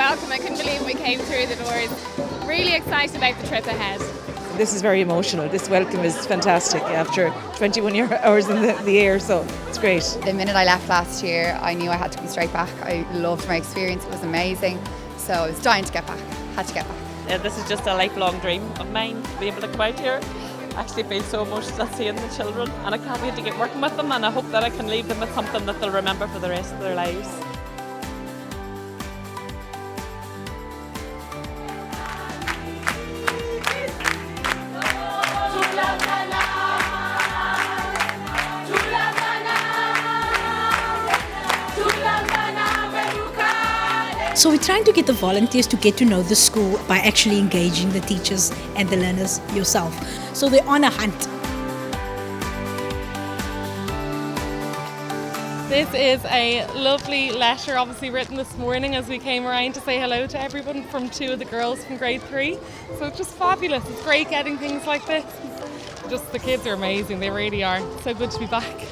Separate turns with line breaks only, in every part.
welcome. I couldn't believe we came through the doors. Really excited about the trip ahead.
This is very emotional. This welcome is fantastic after 21 hours in the air, so it's great.
The minute I left last year, I knew I had to come straight back. I loved my experience, it was amazing. So I was dying to get back, had to get back.
This is just a lifelong dream of mine, to be able to come out here. I actually feel so emotional seeing the children, and I can't wait to get working with them, and I hope that I can leave them with something that they'll remember for the rest of their lives.
So we're trying to get the volunteers to get to know the school by actually engaging the teachers and the learners yourself. So they're on a hunt.
This is a lovely letter, obviously written this morning as we came around to say hello to everyone from 2 of the girls from grade 3. So it's just fabulous. It's great getting things like this. Just the kids are amazing, they really are. So good to be back.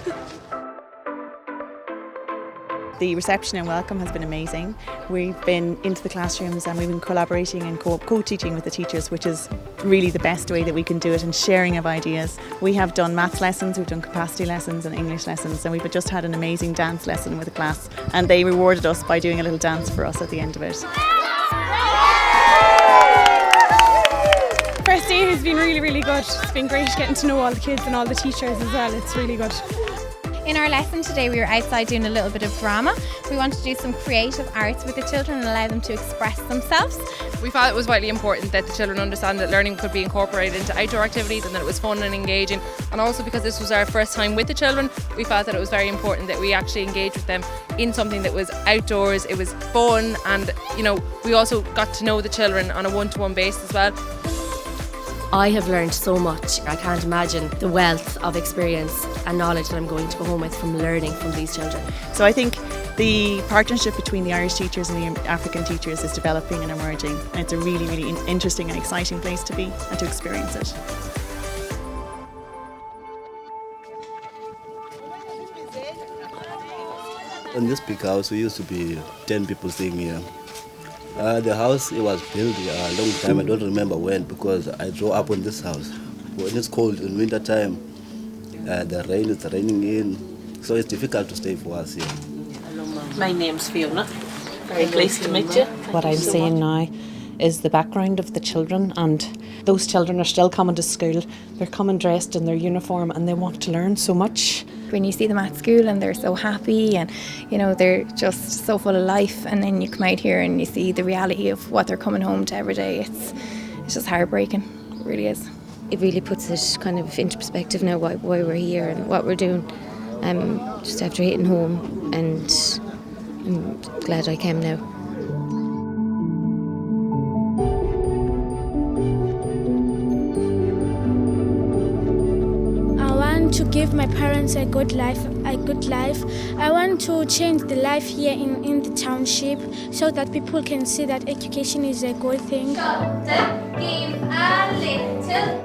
The reception and welcome has been amazing. We've been into the classrooms and we've been collaborating and co-teaching with the teachers, which is really the best way that we can do it, and sharing of ideas. We have done maths lessons, we've done capacity lessons and English lessons, and we've just had an amazing dance lesson with the class, and they rewarded us by doing a little dance for us at the end of it.
First day has been really, really good. It's been great getting to know all the kids and all the teachers as well. It's really good.
In our lesson today we were outside doing a little bit of drama. We wanted to do some creative arts with the children and allow them to express themselves.
We felt it was vitally important that the children understand that learning could be incorporated into outdoor activities and that it was fun and engaging. And also because this was our first time with the children, we felt that it was very important that we actually engage with them in something that was outdoors, it was fun, and we also got to know the children on a one-to-one basis as well.
I have learned so much. I can't imagine the wealth of experience and knowledge that I'm going to go home with from learning from these children.
So I think the partnership between the Irish teachers and the African teachers is developing and emerging, and it's a really, really interesting and exciting place to be and to experience it.
In this big house, we used to be 10 people staying here. The house, it was built a long time. I don't remember when, because I grew up in this house. When it's cold in winter time, the rain is raining in, so it's difficult to stay for us here.
My name's Fiona. Very pleased to meet you.
What I'm seeing now is the background of the children, and those children are still coming to school. They're coming dressed in their uniform and they want to learn so much.
When you see them at school and they're so happy and they're just so full of life, and then you come out here and you see the reality of what they're coming home to every day, it's just heartbreaking. It really is.
It really puts it kind of into perspective now why we're here and what we're doing. Just after hitting home, and I'm glad I came now.
To give my parents a good life. I want to change the life here in the township so that people can see that education is a good thing.
Give a little.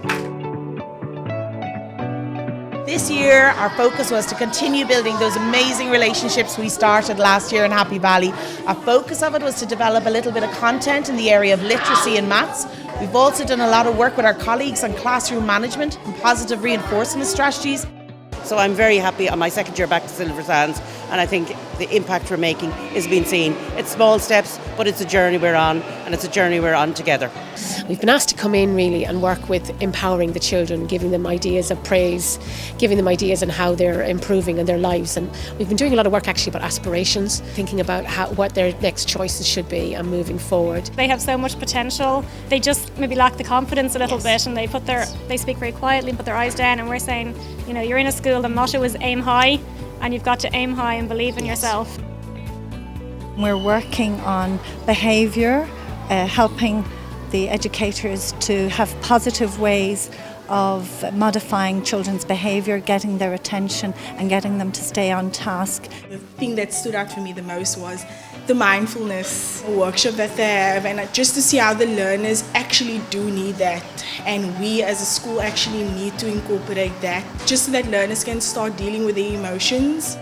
This year our focus was to continue building those amazing relationships we started last year in Happy Valley. Our focus of it was to develop a little bit of content in the area of literacy and maths. We've also done a lot of work with our colleagues on classroom management and positive reinforcement strategies.
So I'm very happy on my second year back to Silver Sands, and I think the impact we're making is being seen. It's small steps, but it's a journey we're on, and it's a journey we're on together.
We've been asked to come in really and work with empowering the children, giving them ideas of praise, giving them ideas on how they're improving in their lives. And we've been doing a lot of work actually about aspirations, thinking about what their next choices should be and moving forward.
They have so much potential. They just maybe lack the confidence a little bit, and they speak very quietly and put their eyes down, and we're saying, you're in a school, the motto is aim high, and you've got to aim high and believe in yourself.
We're working on behaviour, helping the educators to have positive ways of modifying children's behaviour, getting their attention and getting them to stay on task.
The thing that stood out for me the most was the mindfulness workshop that they have, and just to see how the learners actually do need that, and we as a school actually need to incorporate that just so that learners can start dealing with their emotions.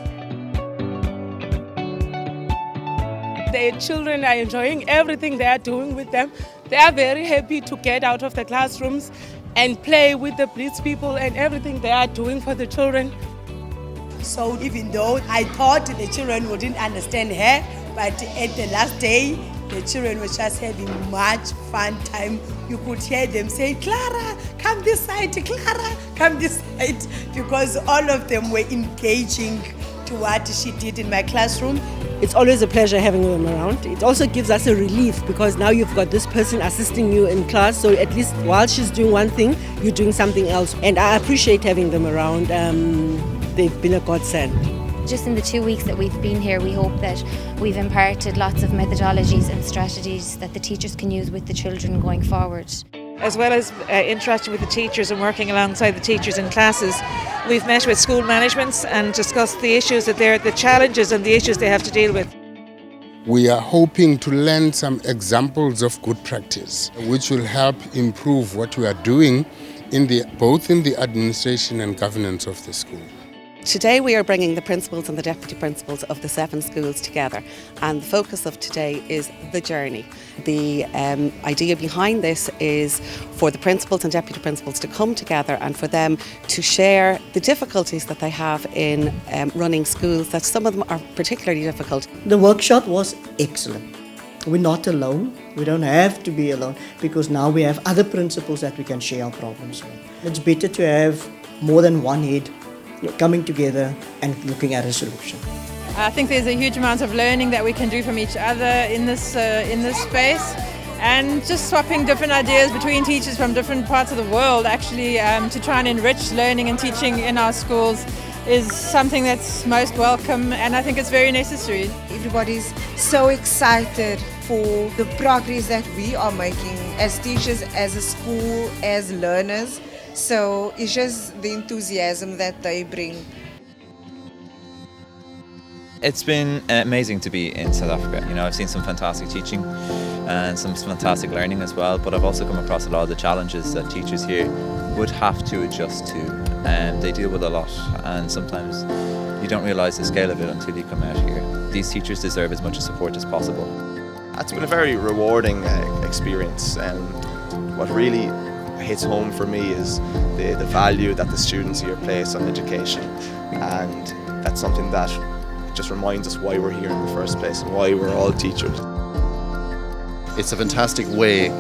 The children are enjoying everything they are doing with them. They are very happy to get out of the classrooms and play with the Blitz people and everything they are doing for the children.
So even though I thought the children wouldn't understand her, but at the last day, the children were just having much fun time. You could hear them say, Clara, come this side, Clara, come this side, because all of them were engaging to what she did in my classroom.
It's always a pleasure having them around. It also gives us a relief because now you've got this person assisting you in class, so at least while she's doing one thing, you're doing something else. And I appreciate having them around. They've been a godsend.
Just in the 2 weeks that we've been here, we hope that we've imparted lots of methodologies and strategies that the teachers can use with the children going forward.
As well as interacting with the teachers and working alongside the teachers in classes, we've met with school managements and discussed the issues the challenges and the issues they have to deal with.
We are hoping to learn some examples of good practice, which will help improve what we are doing both in the administration and governance of the school.
Today we are bringing the principals and the deputy principals of the 7 schools together, and the focus of today is the journey. The idea behind this is for the principals and deputy principals to come together and for them to share the difficulties that they have in running schools, that some of them are particularly difficult.
The workshop was excellent. We're not alone. We don't have to be alone because now we have other principals that we can share our problems with. It's better to have more than one head coming together and looking at a solution.
I think there's a huge amount of learning that we can do from each other in this space, and just swapping different ideas between teachers from different parts of the world actually to try and enrich learning and teaching in our schools is something that's most welcome, and I think it's very necessary.
Everybody's so excited for the progress that we are making as teachers, as a school, as learners. So it's just the enthusiasm that they bring.
It's been amazing to be in South Africa. You know, I've seen some fantastic teaching and some fantastic learning as well, but I've also come across a lot of the challenges that teachers here would have to adjust to. They deal with a lot, and sometimes you don't realise the scale of it until you come out here. These teachers deserve as much support as possible.
It's been a very rewarding experience, and what really hits home for me is the value that the students here place on education, and that's something that just reminds us why we're here in the first place and why we're all teachers.
It's a fantastic way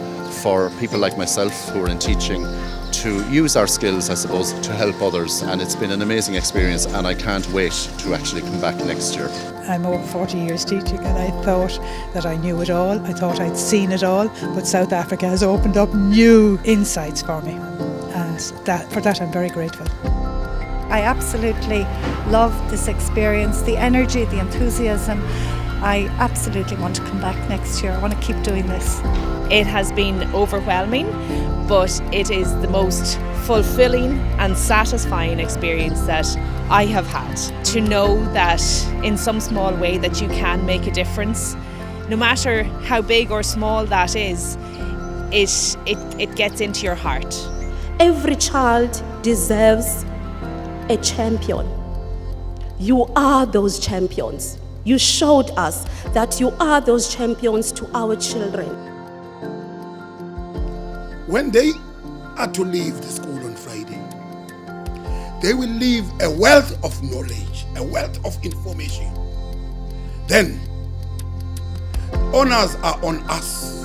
for people like myself who are in teaching to use our skills, I suppose, to help others, and it's been an amazing experience, and I can't wait to actually come back next year.
I'm over 40 years teaching, and I thought that I knew it all. I thought I'd seen it all, but South Africa has opened up new insights for me, and for that I'm very grateful.
I absolutely love this experience, the energy, the enthusiasm. I absolutely want to come back next year. I want to keep doing this.
It has been overwhelming, but it is the most fulfilling and satisfying experience that I have had. To know that in some small way that you can make a difference, no matter how big or small that is, it gets into your heart.
Every child deserves a champion. You are those champions. You showed us that you are those champions to our children.
When they are to leave the school on Friday, they will leave a wealth of knowledge, a wealth of information. Then, honors are on us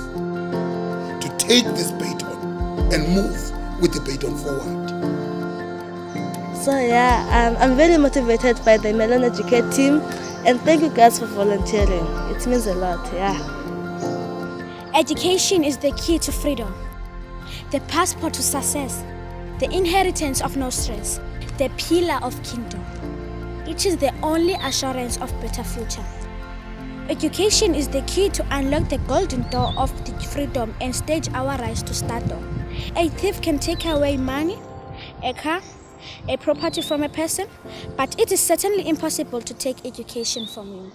to take this baton and move with the baton forward.
So yeah, I'm very motivated by the Mellon Educate team, and thank you guys for volunteering. It means a lot, yeah.
Education is the key to freedom, the passport to success, the inheritance of no stress, the pillar of kingdom. It is the only assurance of better future. Education is the key to unlock the golden door of the freedom and stage our rise to stardom. A thief can take away money, a car, a property from a person, but it is certainly impossible to take education from you.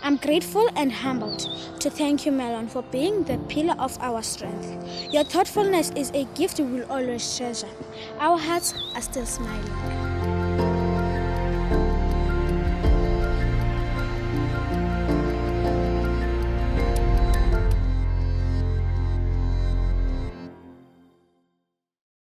I'm grateful and humbled to thank you, Mellon, for being the pillar of our strength. Your thoughtfulness is a gift we will always treasure. Our hearts are still smiling.